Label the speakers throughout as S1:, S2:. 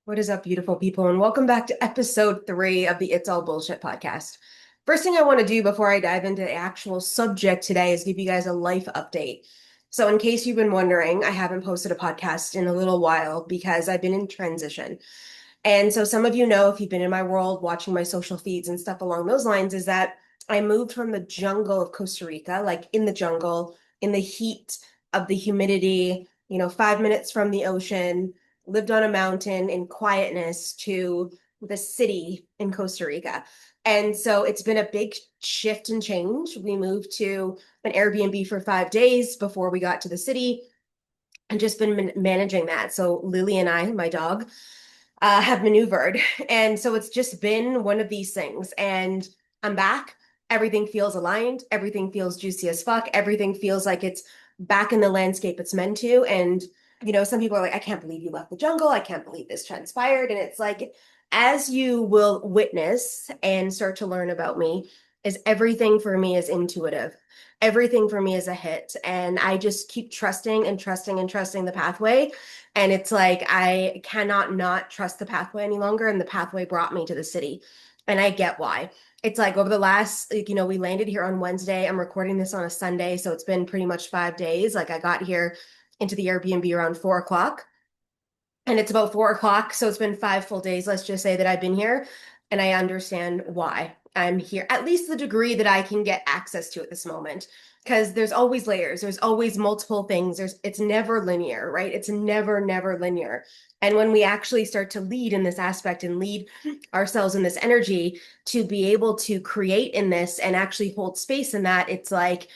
S1: What is up, beautiful people, and welcome back to episode 3 of the It's All Bullshit podcast. First thing I want to do before I dive into the actual subject today is give you guys a life update. So, in case you've been wondering, I haven't posted a podcast in a little while because I've been in transition. And so, some of you know, if you've been in my world watching my social feeds and stuff along those lines, is that I moved from the jungle of Costa Rica, like in the jungle, in the heat of the humidity, 5 minutes from the ocean, lived on a mountain in quietness to the city in Costa Rica. And so it's been a big shift and change. We moved to an Airbnb for 5 days before we got to the city and just been managing that. So Lily and I, my dog, have maneuvered. And so it's just been one of these things. And I'm back. Everything feels aligned. Everything feels juicy as fuck. Everything feels like it's back in the landscape it's meant to. And, some people are like, I can't believe you left the jungle. I can't believe this transpired. And it's like, as you will witness and start to learn about me, is everything for me is intuitive. Everything for me is a hit. And I just keep trusting and trusting and trusting the pathway. And it's like, I cannot not trust the pathway any longer. And the pathway brought me to the city. And I get why. It's like over the last, we landed here on Wednesday. I'm recording this on a Sunday. So it's been pretty much 5 days. Like I got here into the Airbnb around 4 o'clock. And it's about 4 o'clock. So it's been 5 full days. Let's just say that I've been here. And I understand why I'm here, at least the degree that I can get access to at this moment. Because there's always layers, there's always multiple things. It's never linear, right? It's never linear. And when we actually start to lead in this aspect and lead ourselves in this energy to be able to create in this and actually hold space in that, it's like,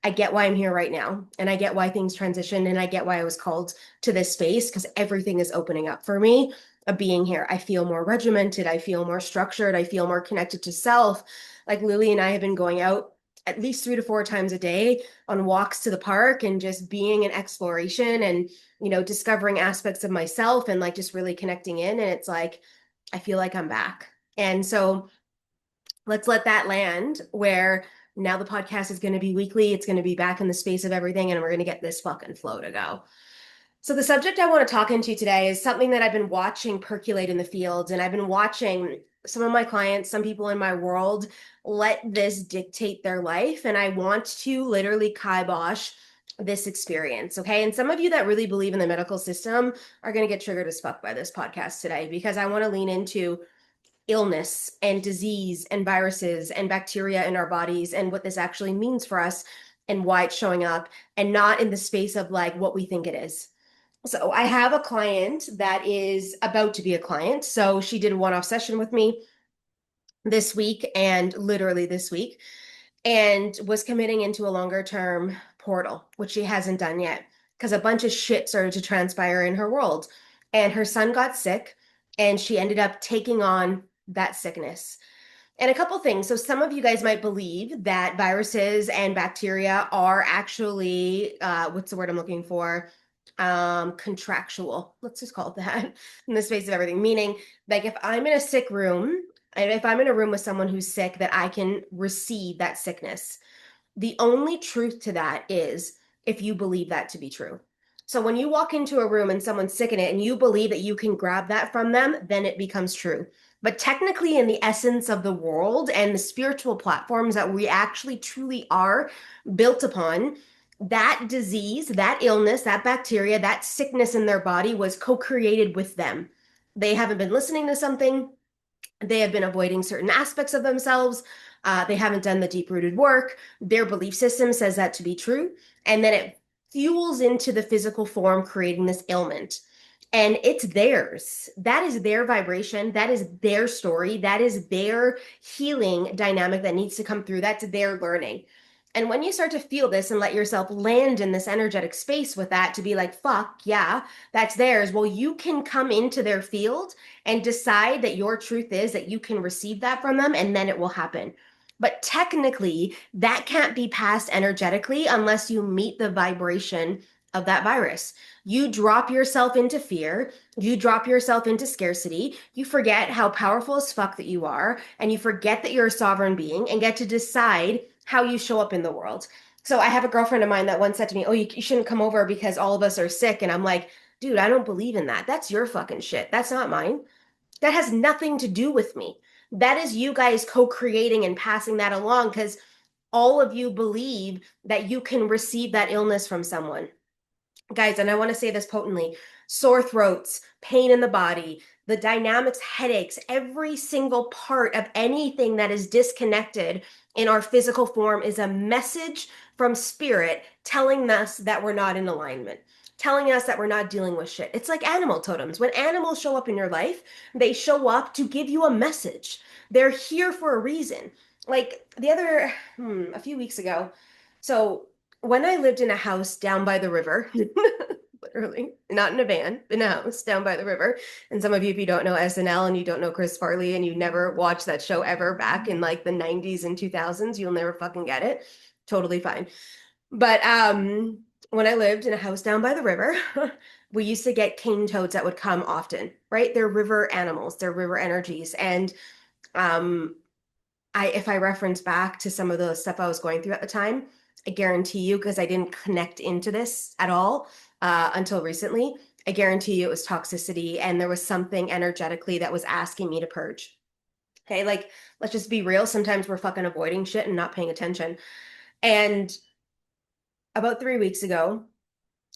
S1: I get why I'm here right now. And I get why things transition. And I get why I was called to this space because everything is opening up for me of being here. I feel more regimented. I feel more structured. I feel more connected to self. Like Lily and I have been going out at least 3 to 4 times a day on walks to the park and just being in exploration and, discovering aspects of myself and like just really connecting in. And it's like, I feel like I'm back. And so let's let that land where now the podcast is going to be weekly. It's going to be back in the space of everything. And we're going to get this fucking flow to go. So the subject I want to talk into today is something that I've been watching percolate in the fields. And I've been watching some of my clients, some people in my world, let this dictate their life. And I want to literally kibosh this experience. Okay. And some of you that really believe in the medical system are going to get triggered as fuck by this podcast today because I want to lean into illness and disease and viruses and bacteria in our bodies and what this actually means for us and why it's showing up and not in the space of like what we think it is. So I have a client that is about to be a client. So she did a one-off session with me this week and literally this week and was committing into a longer term portal, which she hasn't done yet because a bunch of shit started to transpire in her world. And her son got sick and she ended up taking on that sickness. And a couple things. So some of you guys might believe that viruses and bacteria are actually, what's the word I'm looking for? Contractual. Let's just call it that in the space of everything. Meaning, like if I'm in a sick room, and if I'm in a room with someone who's sick, that I can receive that sickness. The only truth to that is if you believe that to be true. So when you walk into a room and someone's sick in it and you believe that you can grab that from them, then it becomes true. But technically, in the essence of the world and the spiritual platforms that we actually truly are built upon, that disease, that illness, that bacteria, that sickness in their body was co-created with them. They haven't been listening to something. They have been avoiding certain aspects of themselves. They haven't done the deep rooted work. Their belief system says that to be true. And then it fuels into the physical form, creating this ailment. And it's theirs. That is their vibration. That is their story. That is their healing dynamic that needs to come through. That's their learning. And when you start to feel this and let yourself land in this energetic space with that to be like, fuck, yeah, that's theirs. Well, you can come into their field and decide that your truth is that you can receive that from them and then it will happen. But technically, that can't be passed energetically unless you meet the vibration of that virus. You drop yourself into fear, you drop yourself into scarcity, you forget how powerful as fuck that you are, and you forget that you're a sovereign being and get to decide how you show up in the world. So I have a girlfriend of mine that once said to me, oh, you shouldn't come over because all of us are sick. And I'm like, Dude, I don't believe in that. That's your fucking shit. That's not mine. That has nothing to do with me. That is you guys co-creating and passing that along because all of you believe that you can receive that illness from someone. Guys, and I want to say this potently, sore throats, pain in the body, the dynamics, headaches, every single part of anything that is disconnected in our physical form is a message from spirit telling us that we're not in alignment, telling us that we're not dealing with shit. It's like animal totems. When animals show up in your life, they show up to give you a message. They're here for a reason. Like a few weeks ago, so when I lived in a house down by the river, literally, not in a van, in a house down by the river. And some of you, if you don't know SNL and you don't know Chris Farley and you never watched that show ever back in like the 90s and 2000s, you'll never fucking get it. Totally fine. But when I lived in a house down by the river, we used to get cane toads that would come often, right? They're river animals, they're river energies. And um if I reference back to some of the stuff I was going through at the time, I guarantee you, because I didn't connect into this at all until recently, I guarantee you it was toxicity and there was something energetically that was asking me to purge. Okay, like let's just be real. Sometimes we're fucking avoiding shit and not paying attention. And about 3 weeks ago,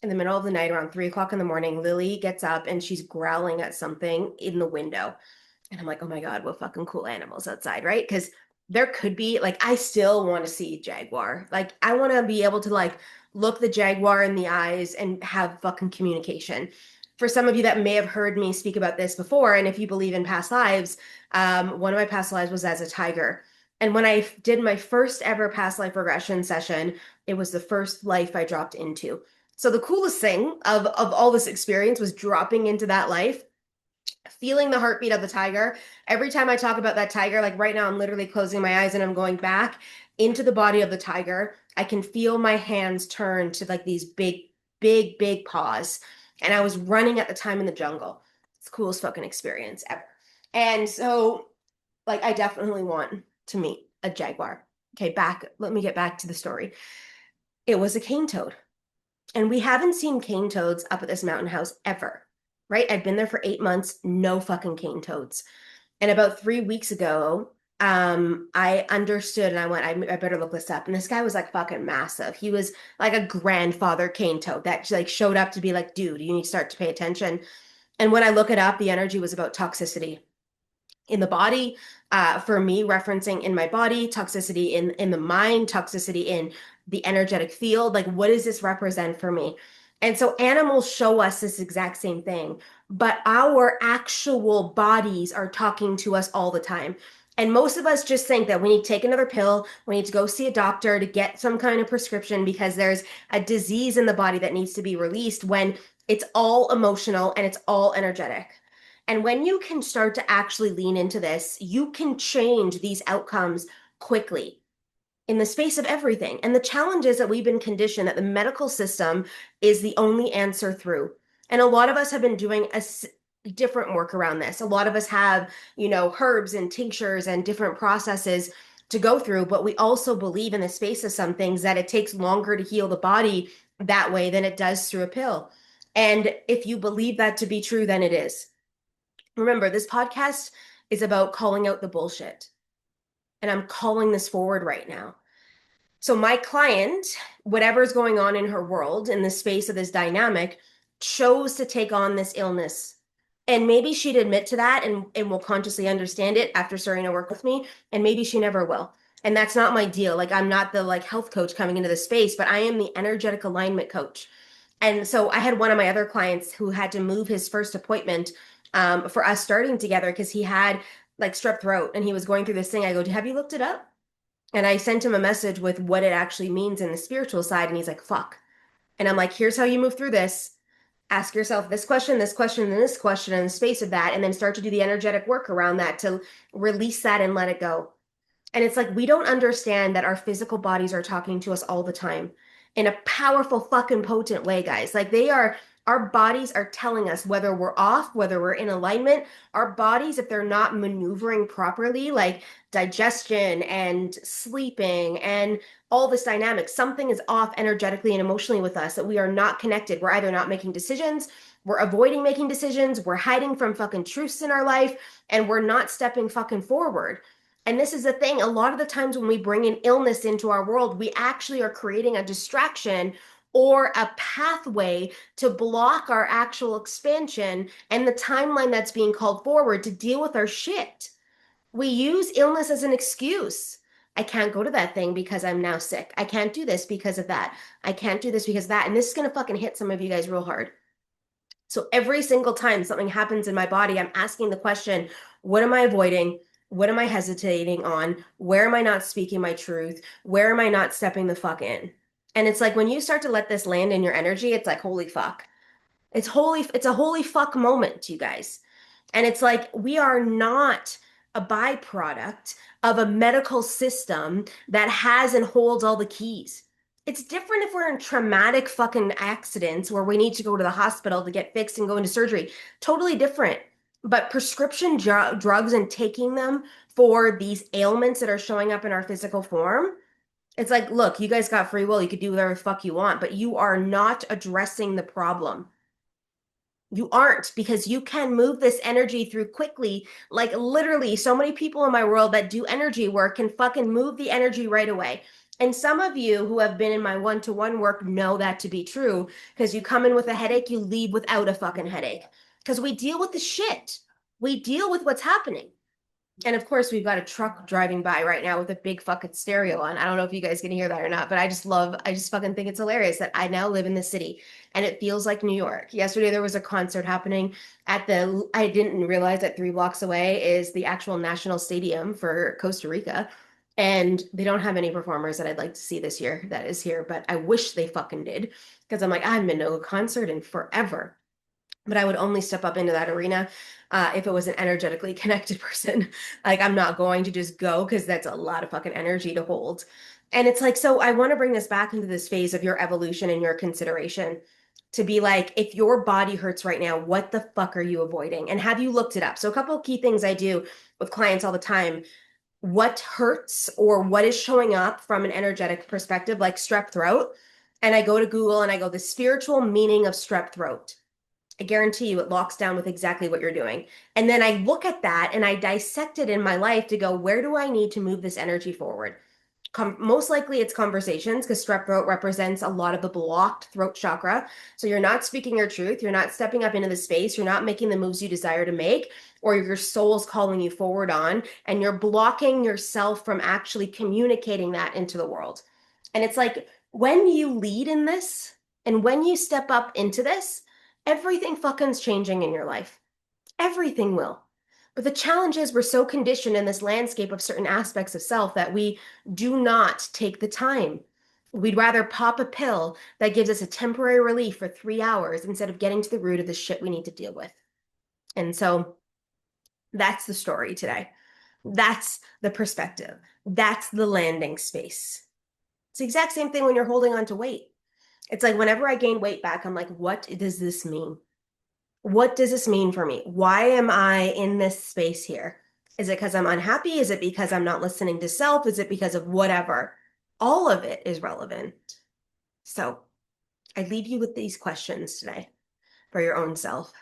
S1: in the middle of the night, around 3 o'clock in the morning, Lily gets up and she's growling at something in the window. And I'm like, oh my God, what fucking cool animals outside, right? Because there could be, like, I still want to see jaguar. Like, I want to be able to, like, look the jaguar in the eyes and have fucking communication. For some of you that may have heard me speak about this before, and if you believe in past lives, one of my past lives was as a tiger. And when I did my first ever past life regression session, it was the first life I dropped into. So the coolest thing of all this experience was dropping into that life, feeling the heartbeat of the tiger. Every time I talk about that tiger, like right now, I'm literally closing my eyes and I'm going back into the body of the tiger. I can feel my hands turn to like these big, big, big paws. And I was running at the time in the jungle. It's the coolest fucking experience ever. And so, like, I definitely want to meet a jaguar. Okay, let me get back to the story. It was a cane toad. And we haven't seen cane toads up at this mountain house ever, right? I'd been there for 8 months, no fucking cane toads. And about 3 weeks ago, I understood and I went, I better look this up. And this guy was like fucking massive. He was like a grandfather cane toad that like showed up to be like, dude, you need to start to pay attention. And when I look it up, the energy was about toxicity in the body, for me referencing in my body, toxicity in the mind, toxicity in the energetic field. Like, what does this represent for me? And so animals show us this exact same thing, but our actual bodies are talking to us all the time. And most of us just think that we need to take another pill, we need to go see a doctor to get some kind of prescription because there's a disease in the body that needs to be released, when it's all emotional and it's all energetic. And when you can start to actually lean into this, you can change these outcomes quickly in the space of everything. And the challenge is that we've been conditioned that the medical system is the only answer through. And a lot of us have been doing a different work around this. A lot of us have, herbs and tinctures and different processes to go through, but we also believe in the space of some things that it takes longer to heal the body that way than it does through a pill. And if you believe that to be true, then it is. Remember, this podcast is about calling out the bullshit. And I'm calling this forward right now. So, my client, whatever's going on in her world in the space of this dynamic, chose to take on this illness. And maybe she'd admit to that and will consciously understand it after starting to work with me. And maybe she never will. And that's not my deal. Like, I'm not the like health coach coming into this space, but I am the energetic alignment coach. And so I had one of my other clients who had to move his first appointment for us starting together because he had like strep throat and he was going through this thing. I go, have you looked it up? And I sent him a message with what it actually means in the spiritual side. And he's like, fuck. And I'm like, here's how you move through this. Ask yourself this question, and this question in the space of that, and then start to do the energetic work around that to release that and let it go. And it's like, we don't understand that our physical bodies are talking to us all the time in a powerful, fucking potent way, guys. Like, our bodies are telling us whether we're off, whether we're in alignment. Our bodies, if they're not maneuvering properly, like digestion and sleeping and all this dynamic, something is off energetically and emotionally with us, that we are not connected. We're either not making decisions, We're avoiding making decisions. We're hiding from fucking truths in our life, and we're not stepping fucking forward. And this is the thing. A lot of the times when we bring in illness into our world, we actually are creating a distraction or a pathway to block our actual expansion and the timeline that's being called forward to deal with our shit. We use illness as an excuse. I can't go to that thing because I'm now sick. I can't do this because of that. I can't do this because of that. And this is going to fucking hit some of you guys real hard. So every single time something happens in my body, I'm asking the question, what am I avoiding? What am I hesitating on? Where am I not speaking my truth? Where am I not stepping the fuck in? And it's like when you start to let this land in your energy, it's like, holy fuck. It's a holy fuck moment, you guys. And it's like we are not a byproduct of a medical system that has and holds all the keys. It's different if we're in traumatic fucking accidents where we need to go to the hospital to get fixed and go into surgery. Totally different. But prescription drugs and taking them for these ailments that are showing up in our physical form, it's like, look, you guys got free will. You could do whatever the fuck you want, but you are not addressing the problem. You aren't, because you can move this energy through quickly. Like literally, so many people in my world that do energy work can fucking move the energy right away. And some of you who have been in my one-to-one work know that to be true, because you come in with a headache, you leave without a fucking headache. Because we deal with the shit. We deal with what's happening. And of course, we've got a truck driving by right now with a big fucking stereo on. I don't know if you guys can hear that or not, but I just fucking think it's hilarious that I now live in the city and it feels like New York. Yesterday, there was a concert happening I didn't realize that 3 blocks away is the actual national stadium for Costa Rica. And they don't have any performers that I'd like to see this year that is here, but I wish they fucking did, because I'm like, I haven't been to a concert in forever. But I would only step up into that arena if it was an energetically connected person. Like, I'm not going to just go because that's a lot of fucking energy to hold. And it's like, so I want to bring this back into this phase of your evolution and your consideration to be like, if your body hurts right now, what the fuck are you avoiding? And have you looked it up? So, a couple of key things I do with clients all the time: what hurts or what is showing up from an energetic perspective, like strep throat. And I go to Google and I go, the spiritual meaning of strep throat. I guarantee you it locks down with exactly what you're doing. And then I look at that and I dissect it in my life to go, where do I need to move this energy forward? Most likely it's conversations, because strep throat represents a lot of the blocked throat chakra. So you're not speaking your truth. You're not stepping up into the space. You're not making the moves you desire to make, or your soul's calling you forward on, and you're blocking yourself from actually communicating that into the world. And it's like when you lead in this and when you step up into this, everything fucking's changing in your life. Everything will. But the challenge is we're so conditioned in this landscape of certain aspects of self that we do not take the time. We'd rather pop a pill that gives us a temporary relief for 3 hours instead of getting to the root of the shit we need to deal with. And so that's the story today. That's the perspective. That's the landing space. It's the exact same thing when you're holding on to weight. It's like whenever I gain weight back, I'm like, what does this mean? What does this mean for me? Why am I in this space here? Is it because I'm unhappy? Is it because I'm not listening to self? Is it because of whatever? All of it is relevant. So I leave you with these questions today for your own self.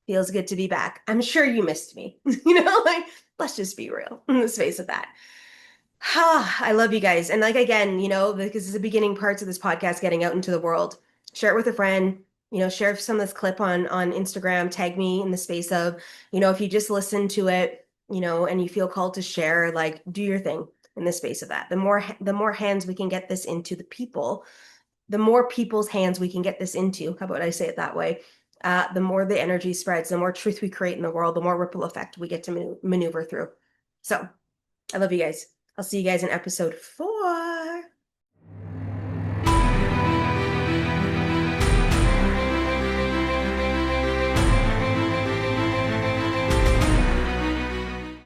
S1: Feels good to be back. I'm sure you missed me. Like, let's just be real in the space of that. I love you guys. And like, again, because this is the beginning parts of this podcast getting out into the world. Share it with a friend, share some of this clip on Instagram, tag me in the space of, if you just listen to it, and you feel called to share, like, do your thing in the space of that. The more hands we can get this into the people, the more people's hands we can get this into. How about I say it that way? The more the energy spreads, the more truth we create in the world, the more ripple effect we get to maneuver through. So I love you guys. I'll see you guys in episode 4.